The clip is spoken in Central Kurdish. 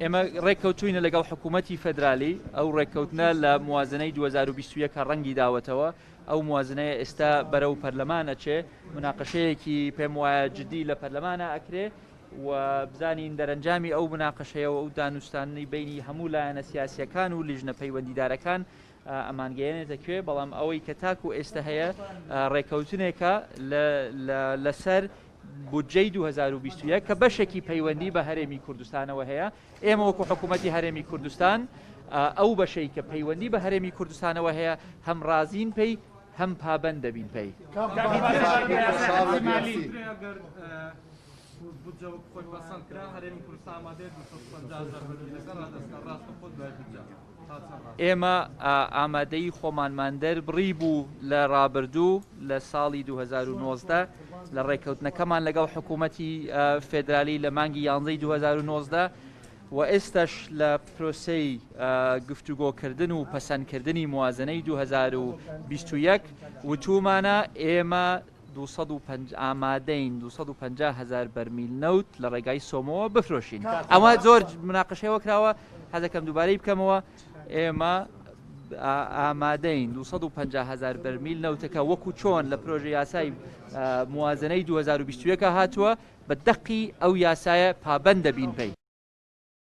ئێمە ڕێککەوتوینە لەگەڵ حکوومەتی فەدرالی ئەو ڕێککەوتنە لە موازنەی 2021 ڕەنگی داوەتەوە ئەو موازنەیە ئێستا بەرەو پەرلەمانە چێ مناقەشەیەکی پێم وایە جدی لە پەرلەمانە ئەکرێ و بزانین دەرەنجامی ئەو مناقەشەیە و ئەو دانوستانی بینی هەموو لایەنە سیاسیەکان و لیژنە پەیوەندیدارەکان ئەمانگەیەنێتە کوێ بەڵام ئەوەی کە تاکو ئێستا هەیە ڕێککەوتنێکە لەسەر بودجەی 2021 کە بەشێکی پەیوەندی بە هەرێمی کوردستانەوە هەیە ئێمە وەکو حکوومەتی هەرێمی کوردستان ئەو بەشەی کە پەیوەندی بە هەرێمی کوردستانەوە هەیە هەم رازین پێی هەم پابەند دەبین پێی ئێمە ئامادەی خۆمانماندەر بڕی بوو لە ڕابردوو لە ساڵی 2019 لە ڕێککەوتنەکەمان لەگەڵ حکوومەتی فێدرالی لە مانگی 11 2019 و ئێستش لە پرۆسەی گفتوگۆکردن و پەسەندکردنی موازنەی 2021 وتومانە ئێمە ئامادەین 250,000 بەرمیل نەوت لە ڕێگای سۆمۆ بفرۆشین. ئەمە زۆر مناقەشەوە کراوە حەزەکەم دووبارەی بکەمەوە ئێمە ئامادەین 250,000 بەرمیل نەوتەکە وەکو چۆن لە پرۆژە یاسای موازنەی 2021 هاتووە بە دەقی ئەو یاسایە پابەند دەبین پێی.